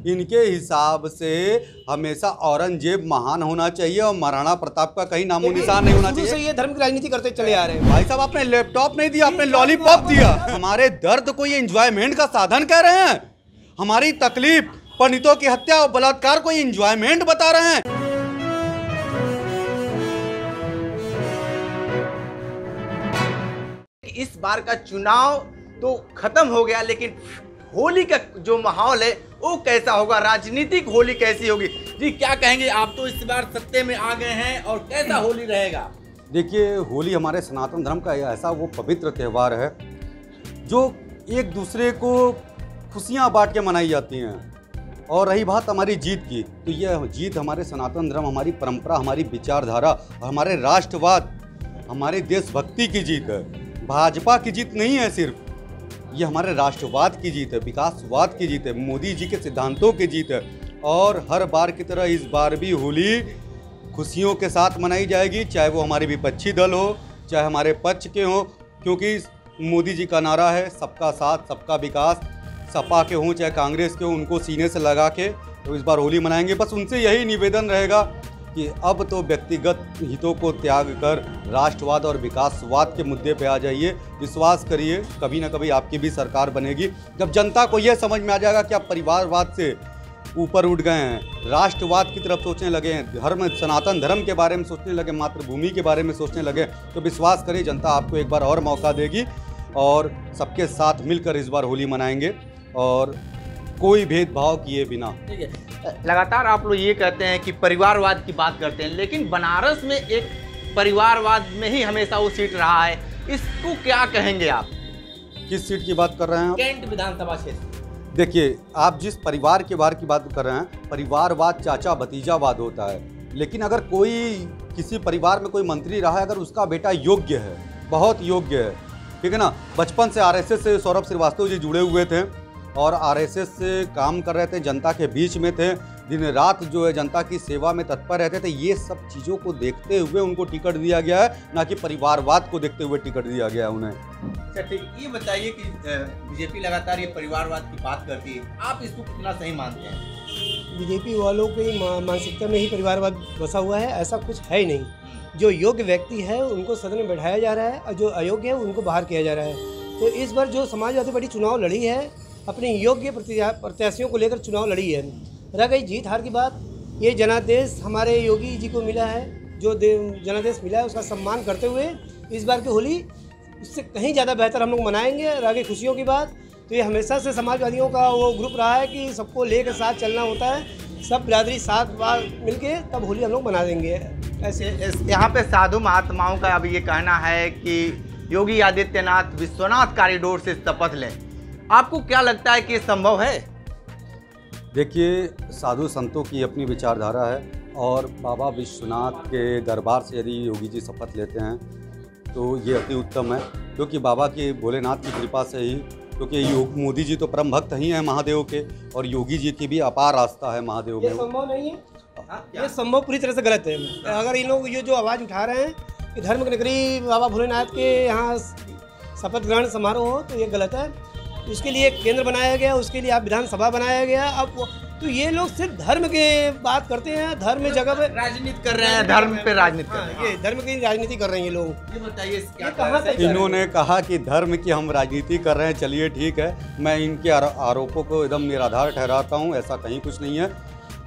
इनके हिसाब से हमेशा औरंगजेब महान होना चाहिए और महाराणा प्रताप का कहीं नामो निशान नहीं होना चाहिए। ये धर्म की राजनीति करते चले आ रहे हैं। भाई साहब आपने लैपटॉप नहीं दिया, आपने लॉलीपॉप दिया। हमारे दर्द को ये एंजॉयमेंट का साधन कह रहे हैं, हमारी तकलीफ, पंडितों की हत्या और बलात्कार को एंजॉयमेंट बता रहे हैं। इस बार का चुनाव तो खत्म हो गया, लेकिन होली का जो माहौल है वो कैसा होगा, राजनीतिक होली कैसी होगी? जी क्या कहेंगे आप, तो इस बार सत्ते में आ गए हैं और कैसा होली रहेगा? देखिए, होली हमारे सनातन धर्म का ऐसा वो पवित्र त्यौहार है जो एक दूसरे को खुशियां बांट के मनाई जाती हैं। और रही बात हमारी जीत की, तो यह जीत हमारे सनातन धर्म, हमारी परंपरा, हमारी विचारधारा, हमारे राष्ट्रवाद, हमारे देशभक्ति की जीत है। भाजपा की जीत नहीं है सिर्फ, ये हमारे राष्ट्रवाद की जीत है, विकासवाद की जीत है, मोदी जी के सिद्धांतों की जीत है। और हर बार की तरह इस बार भी होली खुशियों के साथ मनाई जाएगी, चाहे वो हमारे विपक्षी दल हो, चाहे हमारे पक्ष के हो, क्योंकि मोदी जी का नारा है सबका साथ सबका विकास। सपा के हों चाहे कांग्रेस के हों, उनको सीने से लगा के तो इस बार होली मनाएंगे। बस उनसे यही निवेदन रहेगा कि अब तो व्यक्तिगत हितों को त्याग कर राष्ट्रवाद और विकासवाद के मुद्दे पे आ जाइए। विश्वास करिए, कभी ना कभी आपकी भी सरकार बनेगी, जब जनता को यह समझ में आ जाएगा कि आप परिवारवाद से ऊपर उठ गए हैं, राष्ट्रवाद की तरफ सोचने लगे हैं, धर्म, सनातन धर्म के बारे में सोचने लगे, मातृभूमि के बारे में सोचने लगे, तो विश्वास करिए जनता आपको एक बार और मौका देगी और सबके साथ मिलकर इस बार होली मनाएंगे और कोई भेदभाव किए बिना। ठीक है, लगातार आप लोग ये कहते हैं कि परिवारवाद की बात करते हैं, लेकिन बनारस में एक परिवारवाद में ही हमेशा वो सीट रहा है, इसको क्या कहेंगे आप? किस सीट की बात कर रहे हैं आप? कैंट विधानसभा क्षेत्र। देखिए, आप जिस परिवार के बारे की बात कर रहे हैं, परिवारवाद चाचा भतीजावाद होता है। लेकिन अगर कोई किसी परिवार में कोई मंत्री रहा है, अगर उसका बेटा योग्य है, बहुत योग्य है, ठीक है ना, बचपन से आरएसएस से सौरभ श्रीवास्तव जी जुड़े हुए थे और आरएसएस से काम कर रहे थे, जनता के बीच में थे, दिन रात जो है जनता की सेवा में तत्पर रहते थे। ये सब चीज़ों को देखते हुए उनको टिकट दिया गया है, ना कि परिवारवाद को देखते हुए टिकट दिया गया है उन्हें। अच्छा ठीक, ये बताइए कि बीजेपी लगातार ये परिवारवाद की बात करती है, आप इसको कितना सही मानते हैं? बीजेपी वालों की मानसिकता में ही परिवारवाद बसा हुआ है, ऐसा कुछ है ही नहीं। जो योग्य व्यक्ति है उनको सदन में बैठाया जा रहा है और जो अयोग्य है उनको बाहर किया जा रहा है। तो इस बार जो समाजवादी पार्टी चुनाव लड़ी है, अपने योग्य प्रत्याशियों को लेकर चुनाव लड़ी है। रह गई जीत हार की बात, ये जनादेश हमारे योगी जी को मिला है, जो जनादेश मिला है उसका सम्मान करते हुए इस बार की होली उससे कहीं ज़्यादा बेहतर हम लोग मनाएंगे। रह गई खुशियों की बात, तो ये हमेशा से समाजवादियों का वो ग्रुप रहा है कि सबको लेकर साथ चलना होता है, सब बिरादरी साथ बार मिलके तब होली हम लोग मना देंगे। ऐसे यहाँ पे साधु महात्माओं का अब ये कहना है कि योगी आदित्यनाथ विश्वनाथ कॉरिडोर से शपथ लें, आपको क्या लगता है कि ये संभव है? देखिए, साधु संतों की अपनी विचारधारा है और बाबा विश्वनाथ के दरबार से यदि योगी जी शपथ लेते हैं तो ये अति उत्तम है, क्योंकि बाबा की, भोलेनाथ की कृपा से ही, क्योंकि मोदी जी तो परम भक्त ही हैं महादेव के और योगी जी की भी अपार आस्था है महादेव में। ये संभव नहीं है, ये संभव पूरी तरह से गलत है। अगर इन लोग ये जो आवाज़ उठा रहे हैं कि धर्म की नगरी बाबा भोलेनाथ के यहाँ शपथ ग्रहण समारोह हो, तो ये गलत है। उसके लिए एक केंद्र बनाया गया, उसके लिए आप विधानसभा बनाया गया। अब तो ये लोग सिर्फ धर्म के बात करते हैं, धर्म जगह पे राजनीति कर रहे हैं, धर्म पे राजनीति कर रहे हैं, ये धर्म की राजनीति कर रहे हैं ये लोग। ये बताइए क्या कहाँ से इन्होंने कहा कि धर्म की हम राजनीति कर रहे हैं, चलिए ठीक है, मैं इनके आरोपों को एकदम निराधार ठहराता हूँ, ऐसा कहीं कुछ नहीं है।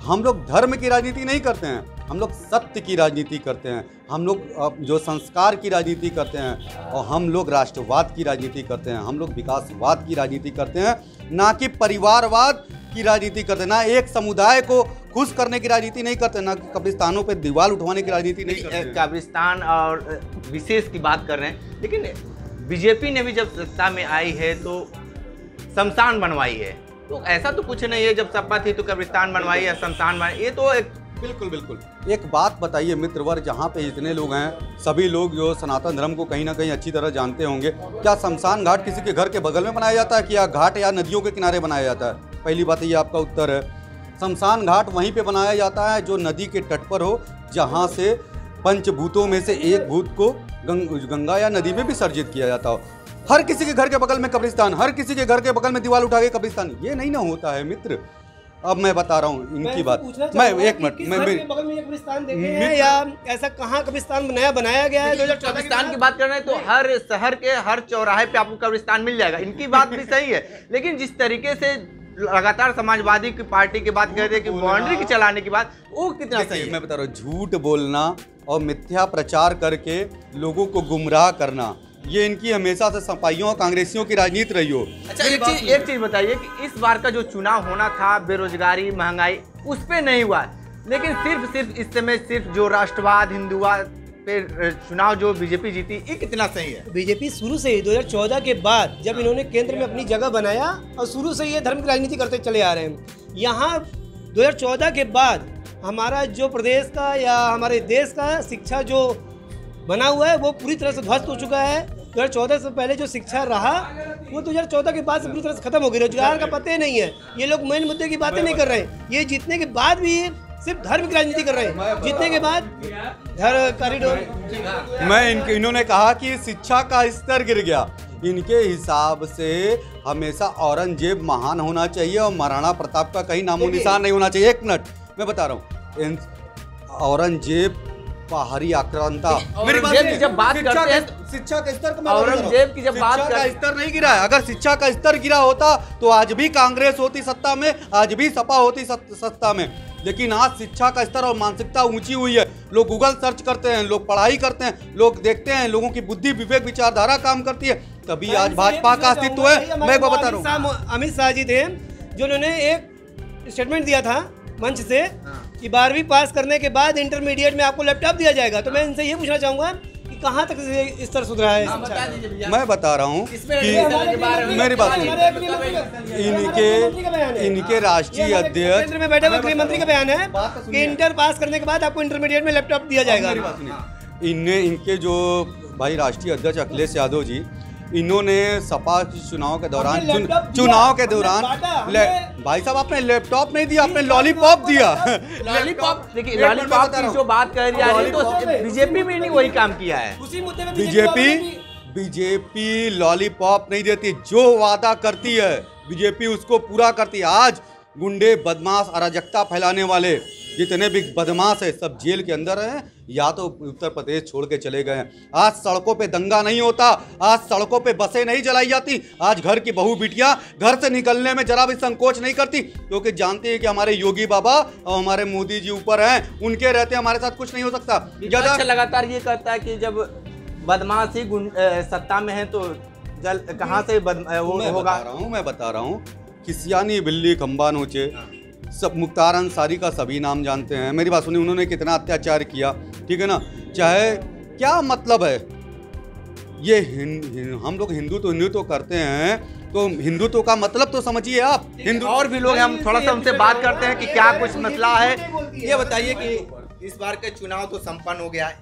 हम लोग धर्म की राजनीति नहीं करते हैं, हम लोग सत्य की राजनीति करते हैं, हम लोग जो संस्कार की राजनीति करते हैं और हम लोग राष्ट्रवाद की राजनीति करते हैं, हम लोग विकासवाद की राजनीति करते हैं, ना कि परिवारवाद की राजनीति करते हैं। ना एक समुदाय को खुश करने की राजनीति नहीं करते, ना कब्रिस्तानों पे दीवार उठवाने की राजनीति नहीं करते। कब्रिस्तान और विशेष की बात कर रहे हैं, लेकिन बीजेपी ने भी जब सत्ता में आई है तो शमशान बनवाई है, तो ऐसा तो कुछ नहीं है जब सपा थी तो कब्रिस्तान बनवाई या शमशान बनवाई, ये तो एक बिल्कुल। एक बात बताइए मित्रवर, जहाँ पे इतने लोग हैं, सभी लोग जो सनातन धर्म को कहीं ना कहीं अच्छी तरह जानते होंगे, क्या शमशान घाट किसी के घर के बगल में बनाया जाता है कि या घाट या नदियों के किनारे बनाया जाता है? पहली बात ये आपका उत्तर है। शमशान घाट वहीं पे बनाया जाता है जो नदी के तट पर हो, जहाँ से पंचभूतों में से एक भूत को गंगा या नदी में विसर्जित किया जाता हो। हर किसी के घर के बगल में कब्रिस्तान, हर किसी के घर के बगल में दीवार उठा के कब्रिस्तान, ये नहीं ना होता है मित्र। अब मैं बता रहा हूँ इनकी बात। मैं एक मिनट, मैं बगल में कब्रिस्तान देखे हैं या ऐसा कहाँ कब्रिस्तान बनाया गया है? कब्रिस्तान की बात कर रहे हैं तो हर शहर के हर चौराहे पे आपको कब्रिस्तान मिल जाएगा। इनकी बात भी सही है, लेकिन जिस तरीके से लगातार समाजवादी की पार्टी की बात कर रहे हैं कि बाउंड्री की चलाने की बात, वो कितना सही है? मैं बता रहा हूँ, झूठ बोलना और मिथ्या प्रचार करके लोगों को गुमराह करना, ये इनकी हमेशा से सपाइयों और कांग्रेसियों की राजनीति रही हो। अच्छा, एक चीज बताइए कि इस बार का जो चुनाव होना था, बेरोजगारी, महंगाई, उस पे नहीं हुआ, लेकिन सिर्फ इस समय सिर्फ जो राष्ट्रवाद, हिंदुवाद पे चुनाव जो बीजेपी जीती, ये कितना सही है? बीजेपी शुरू से ही 2014 के बाद जब इन्होंने केंद्र में अपनी जगह बनाया और शुरू से ये धर्म की राजनीति करते चले आ रहे हैं। यहाँ 2014 के बाद हमारा जो प्रदेश का या हमारे देश का शिक्षा जो बना हुआ है वो पूरी तरह से ध्वस्त हो चुका है। 2014 से पहले जो शिक्षा रहा वो 2014 के बाद से पूरी तरह से खत्म हो गई। रोजगार का पता ही नहीं है। ये लोग मेन मुद्दे की बातें नहीं कर रहे हैं। ये जीतने के बाद भी सिर्फ धर्म की राजनीति कर रहे हैं। जीतने के बाद कॉरिडोर इन्होंने कहा कि शिक्षा का स्तर गिर गया। इनके हिसाब से हमेशा औरंगजेब महान होना चाहिए और महाराणा प्रताप का कहीं नामो निशान नहीं होना चाहिए। एक मिनट, मैं बता रहा हूँ, औरंगजेब बाहरी आक्रांता, औरंगजेब की जब बात करते हैं, शिक्षा का स्तर, औरंगजेब की जब बात शिक्षा का स्तर नहीं गिरा है। अगर शिक्षा का स्तर गिरा होता तो आज भी कांग्रेस होती सत्ता में, आज भी सपा होती सत्ता में। लेकिन आज शिक्षा का स्तर और मानसिकता ऊंची हुई है। लोग गूगल सर्च करते हैं, लोग पढ़ाई करते हैं, लोग देखते हैं, लोगों की बुद्धि, विवेक, विचारधारा काम करती है, तभी आज भाजपा का अस्तित्व है। मैं बता रहा हूँ, अमित शाह जी थे जो उन्होंने एक स्टेटमेंट दिया था मंच से कि 12वीं पास करने के बाद इंटरमीडिएट में आपको लैपटॉप दिया जाएगा। तो मैं इनसे ये पूछना चाहूंगा कि कहाँ तक स्तर सुधरा है? मैं बता रहा हूँ कि मेरी बात इनके राष्ट्रीय अध्यक्ष केंद्र में बैठे हुए गृह मंत्री का बयान है कि इंटर पास करने के बाद आपको इंटरमीडिएट में लैपटॉप दिया जाएगा। इनके जो भाई राष्ट्रीय अध्यक्ष अखिलेश यादव जी, इन्होंने सपा चुनाव के दौरान भाई साहब आपने लैपटॉप नहीं दिया, आपने लॉलीपॉप दिया। लॉलीपॉप, देखिए लॉलीपॉप की जो बात कर रही है तो बीजेपी में नहीं वही काम किया है। उसी मुद्दे में बीजेपी लॉलीपॉप नहीं देती, जो वादा करती है बीजेपी उसको पूरा करती है। आज गुंडे, बदमाश, अराजकता फैलाने वाले जितने भी बदमाश है सब जेल के अंदर हैं या तो उत्तर प्रदेश छोड़ के चले गए हैं। आज सड़कों पे दंगा नहीं होता, आज सड़कों पे बसें नहीं जलाई जाती, आज घर की बहू बिटियां घर से निकलने में जरा भी संकोच नहीं करती, क्योंकि जानती है कि हमारे योगी बाबा और हमारे मोदी जी ऊपर हैं, उनके रहते हमारे साथ कुछ नहीं हो सकता। अच्छा, लगातार ये कहता है कि जब बदमाश ही सत्ता में है तो कहाँ से वो होगा? मैं बता रहा हूँ, किसियानी बिल्ली खंबा नोचे, सब मुख्तार अंसारी का सभी नाम जानते हैं। मेरी बात सुनिए, उन्होंने कितना अत्याचार किया, ठीक है ना? चाहे क्या मतलब है ये हम लोग हिंदुत्व करते हैं, तो हिंदुत्व का मतलब तो समझिए आप। हिंदू और भी लोग हैं, हम थोड़ा सा उनसे बात करते हैं कि क्या कुछ मसला है। ये बताइए कि इस बार के चुनाव तो संपन्न हो गया है,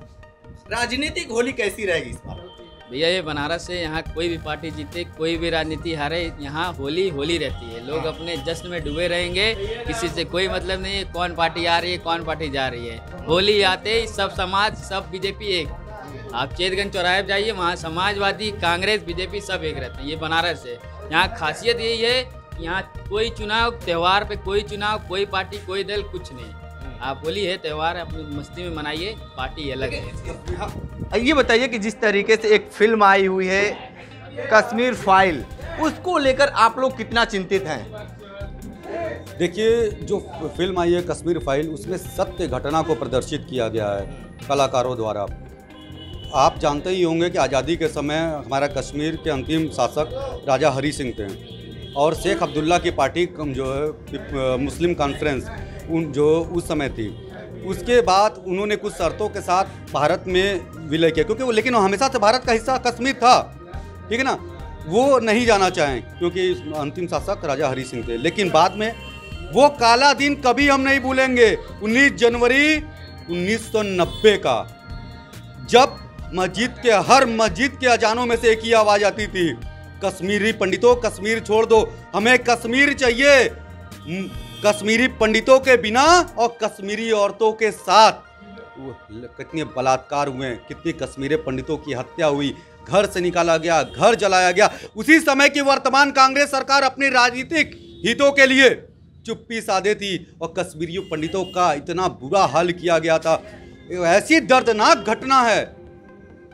राजनीतिक होली कैसी रहेगी इस बार? भैया ये बनारस से यहाँ कोई भी पार्टी जीते, कोई भी राजनीति हारे, यहाँ होली होली रहती है। लोग अपने जश्न में डूबे रहेंगे, किसी से कोई मतलब नहीं है कौन पार्टी आ रही है कौन पार्टी जा रही है। होली आते ही सब समाज, सब बीजेपी एक। आप चेतगंज चौराहे पर जाइए, वहाँ समाजवादी, कांग्रेस, बीजेपी सब एक रहते हैं। ये बनारस है, यहाँ खासियत यही है, यहाँ कोई चुनाव, त्यौहार पे कोई चुनाव, कोई पार्टी, कोई दल, कुछ नहीं। आप होली है, त्यौहार है, अपनी मस्ती में मनाइए, पार्टी अलग है। ये बताइए कि जिस तरीके से एक फिल्म आई हुई है कश्मीर फाइल, उसको लेकर आप लोग कितना चिंतित हैं? देखिए, जो फिल्म आई है कश्मीर फाइल, उसमें सत्य घटना को प्रदर्शित किया गया है कलाकारों द्वारा। आप जानते ही होंगे कि आज़ादी के समय हमारा कश्मीर के अंतिम शासक राजा हरी सिंह थे और शेख अब्दुल्ला की पार्टी जो है मुस्लिम कॉन्फ्रेंस जो उस समय थी, उसके बाद उन्होंने कुछ शर्तों के साथ भारत में विलय किया, क्योंकि वो लेकिन वो हमेशा से भारत का हिस्सा कश्मीर था, ठीक है ना? वो नहीं जाना चाहें क्योंकि अंतिम शासक राजा हरी सिंह थे। लेकिन बाद में वो काला दिन कभी हम नहीं भूलेंगे, 19 जनवरी 1990 का, जब हर मस्जिद के अजानों में से एक ही आवाज़ आती थी, कश्मीरी पंडितों कश्मीर छोड़ दो, हमें कश्मीर चाहिए। कश्मीरी पंडितों के बिना और कश्मीरी औरतों के साथ कितने बलात्कार हुए, कितनी कश्मीरी पंडितों की हत्या हुई, घर से निकाला गया, घर जलाया गया। उसी समय की वर्तमान कांग्रेस सरकार अपनी राजनीतिक हितों के लिए चुप्पी साधे थी और कश्मीरी पंडितों का इतना बुरा हाल किया गया था। ऐसी दर्दनाक घटना है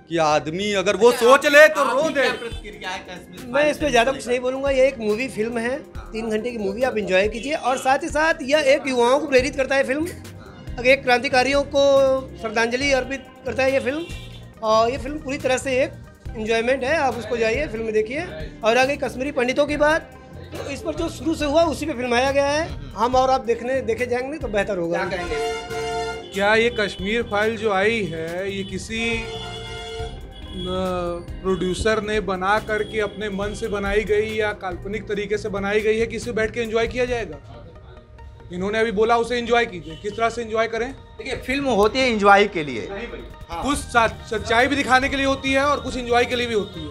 कि आदमी अगर वो सोच ले तो रो दे। मैं इस पे ज़्यादा कुछ नहीं बोलूँगा। ये एक मूवी फिल्म है, 3 घंटे की मूवी, आप एंजॉय कीजिए। और साथ ही साथ यह एक युवाओं को प्रेरित करता है फिल्म, एक क्रांतिकारियों को श्रद्धांजलि अर्पित करता है ये फिल्म। और ये फिल्म पूरी तरह से एक एंजॉयमेंट है, आप उसको जाइए, फिल्म देखिए। और आगे कश्मीरी पंडितों की बात, तो इस पर जो शुरू से हुआ उसी पे फिल्माया गया है। हम और आप देखे जाएंगे तो बेहतर होगा। क्या ये कश्मीर फाइल जो आई है ये किसी प्रोड्यूसर ने बना करके अपने मन से बनाई गई या काल्पनिक तरीके से बनाई गई है कि इसे बैठ के एंजॉय किया जाएगा? इन्होंने अभी बोला उसे एंजॉय कीजिए, किस तरह से एंजॉय करें? देखिए, फिल्म होती है एंजॉय के लिए, कुछ सच्चाई भी दिखाने के लिए होती है और कुछ एंजॉय के लिए भी होती है।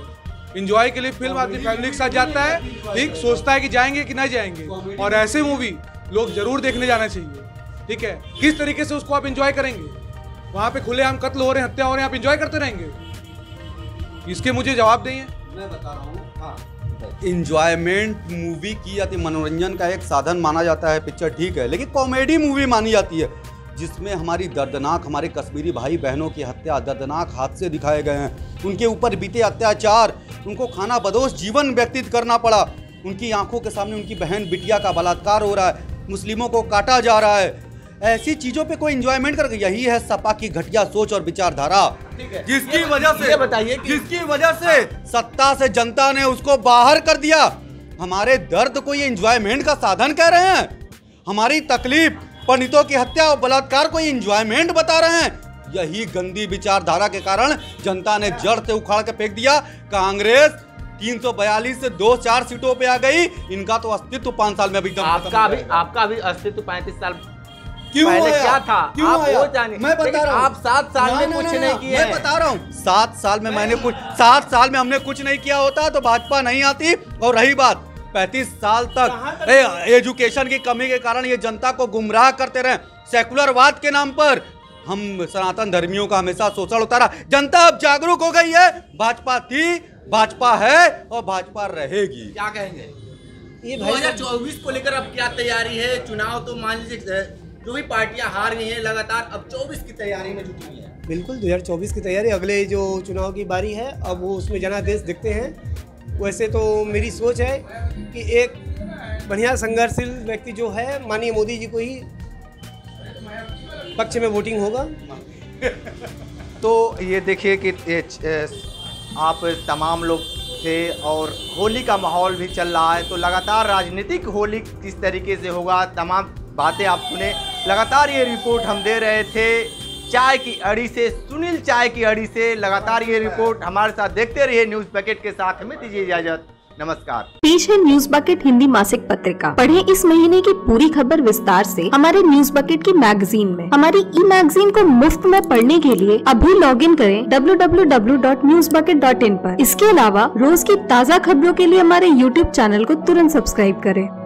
एंजॉय के लिए फिल्म आदमी फैमिली के साथ जाता है, ठीक, सोचता है कि जाएंगे कि नहीं जाएंगे, और ऐसे मूवी लोग जरूर देखने जाना चाहिए, ठीक है। किस तरीके से उसको आप एंजॉय करेंगे? वहाँ पे खुलेआम कत्ल हो रहे हैं, हत्या हो रहे हैं, आप एंजॉय करते रहेंगे? इसके मुझे जवाब दें। मैं बता रहा हूँ, इंजॉयमेंट मूवी की या मनोरंजन का एक साधन माना जाता है पिक्चर, ठीक है, लेकिन कॉमेडी मूवी मानी जाती है जिसमें हमारी दर्दनाक, हमारे कश्मीरी भाई बहनों की हत्या, दर्दनाक हादसे दिखाए गए हैं, उनके ऊपर बीते अत्याचार, उनको खाना बदोश जीवन व्यतीत करना पड़ा, उनकी आंखों के सामने उनकी बहन बिटिया का बलात्कार हो रहा है, मुस्लिमों को काटा जा रहा है। ऐसी चीजों पे कोई एंजॉयमेंट कर, यही है सपा की घटिया सोच और विचारधारा, जिसकी वजह से सत्ता से जनता ने उसको बाहर कर दिया। हमारे दर्द को ये एंजॉयमेंट का साधन कह रहे हैं, हमारी तकलीफ, पंडितों की हत्या और बलात्कार को एंजॉयमेंट बता रहे हैं। यही गंदी विचारधारा के कारण जनता ने जड़ से उखाड़ के फेंक दिया। कांग्रेस 342 से 2-4 सीटों पे आ गई, इनका तो अस्तित्व 5 साल में अभी आपका भी अस्तित्व 35 साल क्यों पहले आया? क्या था? क्यों आप आया? वो जानिए। मैं बता रहा हूँ, आप 7 साल में कुछ नहीं किए। मैं बता रहा हूँ, 7 साल में मैंने कुछ 7 साल में हमने कुछ नहीं किया होता तो भाजपा नहीं आती। और रही बात 35 साल तक एजुकेशन की कमी के कारण ये जनता को गुमराह करते रहे, सेकुलरवाद के नाम पर हम सनातन धर्मियों का हमेशा शोषण होता रहा। जनता अब जागरूक हो गई है, भाजपा थी, भाजपा है और भाजपा रहेगी। क्या कहेंगे ये 2024 को लेकर अब क्या तैयारी है? चुनाव तो मान लीजिए जो भी पार्टियां हार गई हैं लगातार, अब 24 की तैयारी में जुटी हुई है। बिल्कुल 2024 की तैयारी, अगले जो चुनाव की बारी है अब वो उसमें जनादेश दिखते हैं। वैसे तो मेरी सोच है कि एक बढ़िया संघर्षशील व्यक्ति जो है माननीय मोदी जी को ही पक्ष में वोटिंग होगा। तो ये देखिए कि आप तमाम लोग थे और होली का माहौल भी चल रहा है, तो लगातार राजनीतिक होली किस तरीके से होगा, तमाम बातें आप सुने। लगातार ये रिपोर्ट हम दे रहे थे चाय की अड़ी से, सुनील चाय की अड़ी से। लगातार ये रिपोर्ट हमारे साथ देखते रहिए न्यूज बकेट के साथ। हमें दीजिए इजाजत, नमस्कार। पेश है न्यूज बकेट हिंदी मासिक पत्रिका। पढ़ें इस महीने की पूरी खबर विस्तार से हमारे न्यूज बकेट की मैगजीन में। हमारी ई मैगजीन को मुफ्त में पढ़ने के लिए अभी लॉगिन करें www.newsbucket.in पर। इसके अलावा रोज की ताज़ा खबरों के लिए हमारे YouTube चैनल को तुरंत सब्सक्राइब करें।